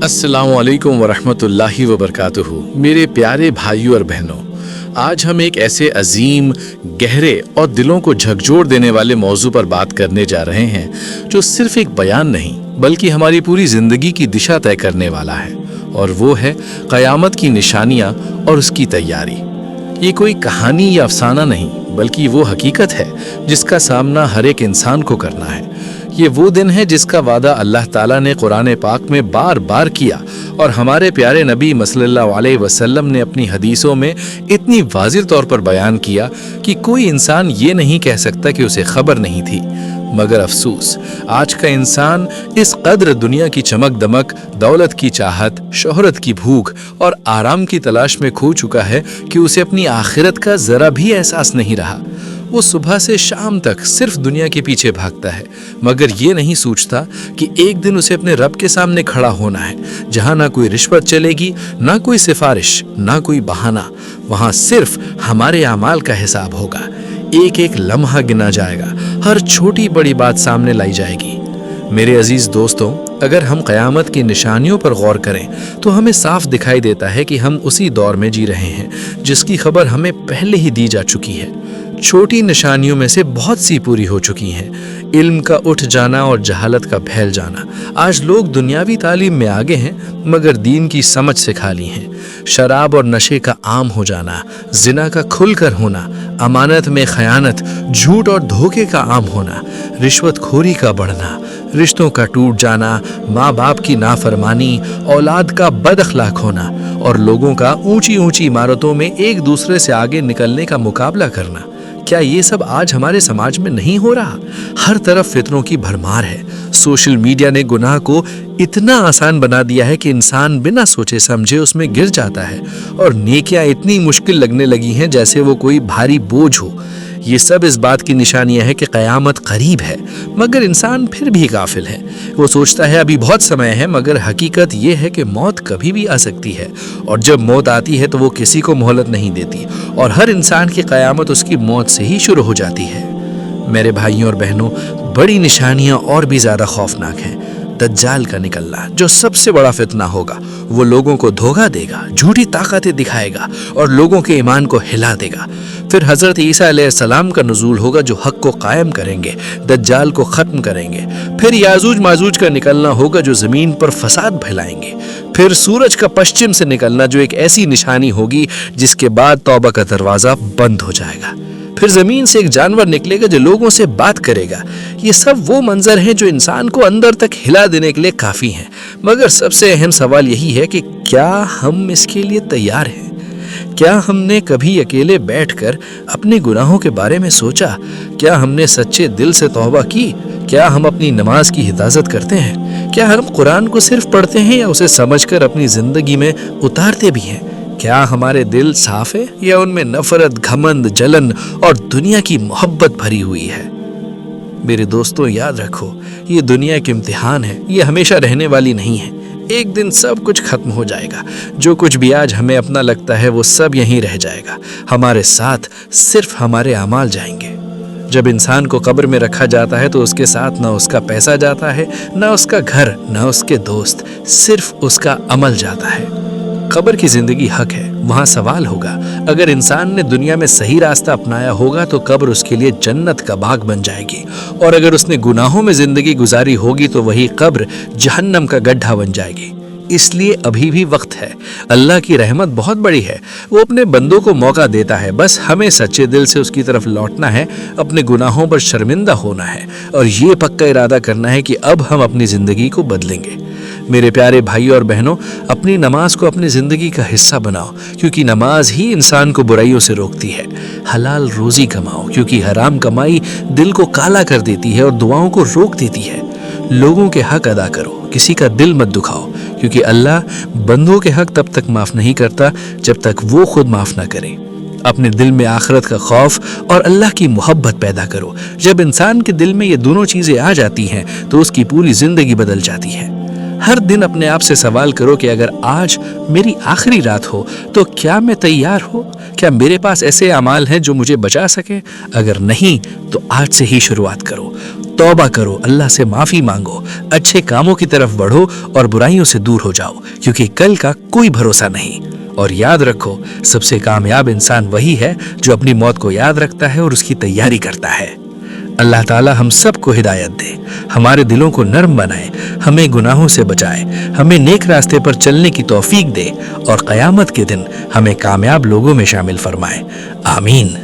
अस्सलामु अलैकुम वरहमतुल्लाहि वबरकातुहू। मेरे प्यारे भाइयों और बहनों, आज हम एक ऐसे अजीम, गहरे और दिलों को झकझोर देने वाले मौजू पर बात करने जा रहे हैं जो सिर्फ एक बयान नहीं बल्कि हमारी पूरी जिंदगी की दिशा तय करने वाला है, और वो है क़यामत की निशानियां और उसकी तैयारी। ये कोई कहानी या अफसाना नहीं बल्कि वो हकीकत है जिसका सामना हर एक इंसान को करना है। ये वो दिन है जिसका वादा अल्लाह ताला ने कुरान पाक में बार बार किया और हमारे प्यारे नबी सल्लल्लाहु अलैहि वसल्लम ने अपनी हदीसों में इतनी वाज़िह तौर पर बयान किया कि कोई इंसान ये नहीं कह सकता कि उसे खबर नहीं थी। मगर अफसोस, आज का इंसान इस कद्र दुनिया की चमक दमक, दौलत की चाहत, शोहरत की भूख और आराम की तलाश में खो चुका है कि उसे अपनी आखिरत का जरा भी एहसास नहीं रहा। वो सुबह से शाम तक सिर्फ दुनिया के पीछे भागता है, मगर ये नहीं सोचता कि एक दिन उसे अपने रब के सामने खड़ा होना है, जहाँ ना कोई रिश्वत चलेगी, ना कोई सिफारिश, ना कोई बहाना। वहाँ सिर्फ हमारे अमाल का हिसाब होगा। एक एक लम्हा गिना जाएगा, हर छोटी बड़ी बात सामने लाई जाएगी। मेरे अजीज दोस्तों, अगर हम क़यामत की निशानियों पर गौर करें तो हमें साफ दिखाई देता है कि हम उसी दौर में जी रहे हैं जिसकी खबर हमें पहले ही दी जा चुकी है। छोटी निशानियों में से बहुत सी पूरी हो चुकी हैं। इल्म का उठ जाना और जहालत का फैल जाना। आज लोग दुनियावी तालीम में आगे हैं मगर दीन की समझ से खाली हैं। शराब और नशे का आम हो जाना, जिना का खुलकर होना, अमानत में खयानत, झूठ और धोखे का आम होना, रिश्वतखोरी का बढ़ना, रिश्तों का टूट जाना, माँ बाप की नाफरमानी, औलाद का बदअखलाक होना और लोगों का ऊंची ऊंची इमारतों में एक दूसरे से आगे निकलने का मुकाबला करना। क्या ये सब आज हमारे समाज में नहीं हो रहा? हर तरफ फितरों की भरमार है। सोशल मीडिया ने गुनाह को इतना आसान बना दिया है कि इंसान बिना सोचे समझे उसमें गिर जाता है और नेकियां इतनी मुश्किल लगने लगी हैं जैसे वो कोई भारी बोझ हो। ये सब इस बात की निशानियां है कि क़यामत करीब है, मगर इंसान फिर भी गाफिल है। वो सोचता है अभी बहुत समय है, मगर हकीकत ये है कि मौत कभी भी आ सकती है, और जब मौत आती है तो वो किसी को मोहलत नहीं देती और हर इंसान की क़यामत उसकी मौत से ही शुरू हो जाती है। मेरे भाइयों और बहनों, बड़ी निशानियां और भी ज़्यादा खौफनाक हैं। दज्जाल का निकलना, जो सबसे बड़ा फितना होगा। वो लोगों को धोखा देगा, झूठी ताकतें दिखाएगा और लोगों के ईमान को हिला देगा। फिर हज़रत ईसा अलैहिस्सलाम का नुज़ूल होगा जो हक़ को कायम करेंगे, दज्जाल को ख़त्म करेंगे। फिर याजूज माजूज का निकलना होगा जो ज़मीन पर फसाद फैलाएंगे। फिर सूरज का पश्चिम से निकलना, जो एक ऐसी निशानी होगी जिसके बाद तौबा का दरवाज़ा बंद हो जाएगा। फिर ज़मीन से एक जानवर निकलेगा जो लोगों से बात करेगा। ये सब वो मंजर हैं जो इंसान को अंदर तक हिला देने के लिए काफ़ी हैं। मगर सबसे अहम सवाल यही है कि क्या हम इसके लिए तैयार हैं? क्या हमने कभी अकेले बैठकर अपने गुनाहों के बारे में सोचा? क्या हमने सच्चे दिल से तौबा की? क्या हम अपनी नमाज की हिफाजत करते हैं? क्या हम कुरान को सिर्फ पढ़ते हैं या उसे समझकर अपनी ज़िंदगी में उतारते भी हैं? क्या हमारे दिल साफ है या उनमें नफरत, घमंड, जलन और दुनिया की मोहब्बत भरी हुई है? मेरे दोस्तों, याद रखो, ये दुनिया एक इम्तिहान है। ये हमेशा रहने वाली नहीं है। एक दिन सब कुछ खत्म हो जाएगा। जो कुछ भी आज हमें अपना लगता है वो सब यहीं रह जाएगा। हमारे साथ सिर्फ हमारे अमाल जाएंगे। जब इंसान को कब्र में रखा जाता है तो उसके साथ ना उसका पैसा जाता है, ना उसका घर, ना उसके दोस्त, सिर्फ उसका अमल जाता है। कब्र की जिंदगी हक है, वहाँ सवाल होगा। अगर इंसान ने दुनिया में सही रास्ता अपनाया होगा तो कब्र उसके लिए जन्नत का बाग बन जाएगी, और अगर उसने गुनाहों में जिंदगी गुजारी होगी तो वही कब्र जहन्नम का गड्ढा बन जाएगी। इसलिए अभी भी वक्त है। अल्लाह की रहमत बहुत बड़ी है। वो अपने बंदों को मौका देता है, बस हमें सच्चे दिल से उसकी तरफ लौटना है, अपने गुनाहों पर शर्मिंदा होना है और ये पक्का इरादा करना है कि अब हम अपनी ज़िंदगी को बदलेंगे। मेरे प्यारे भाइयों और बहनों, अपनी नमाज को अपनी ज़िंदगी का हिस्सा बनाओ, क्योंकि नमाज ही इंसान को बुराइयों से रोकती है। हलाल रोज़ी कमाओ, क्योंकि हराम कमाई दिल को काला कर देती है और दुआओं को रोक देती है। लोगों के हक अदा करो, किसी का दिल मत दुखाओ, क्योंकि अल्लाह बंदों के हक तब तक माफ़ नहीं करता जब तक वो खुद माफ़ ना करे। अपने दिल में आखिरत का खौफ और अल्लाह की मोहब्बत पैदा करो। जब इंसान के दिल में ये दोनों चीज़ें आ जाती हैं तो उसकी पूरी ज़िंदगी बदल जाती है। हर दिन अपने आप से सवाल करो कि अगर आज मेरी आखिरी रात हो तो क्या मैं तैयार हूँ? क्या मेरे पास ऐसे अमाल हैं जो मुझे बचा सके? अगर नहीं तो आज से ही शुरुआत करो। तौबा करो, अल्लाह से माफी मांगो, अच्छे कामों की तरफ बढ़ो और बुराइयों से दूर हो जाओ, क्योंकि कल का कोई भरोसा नहीं। और याद रखो, सबसे कामयाब इंसान वही है जो अपनी मौत को याद रखता है और उसकी तैयारी करता है। अल्लाह ताला हम सबको हिदायत दे, हमारे दिलों को नर्म बनाए, हमें गुनाहों से बचाए, हमें नेक रास्ते पर चलने की तौफीक दे और क़यामत के दिन हमें कामयाब लोगों में शामिल फरमाए। आमीन।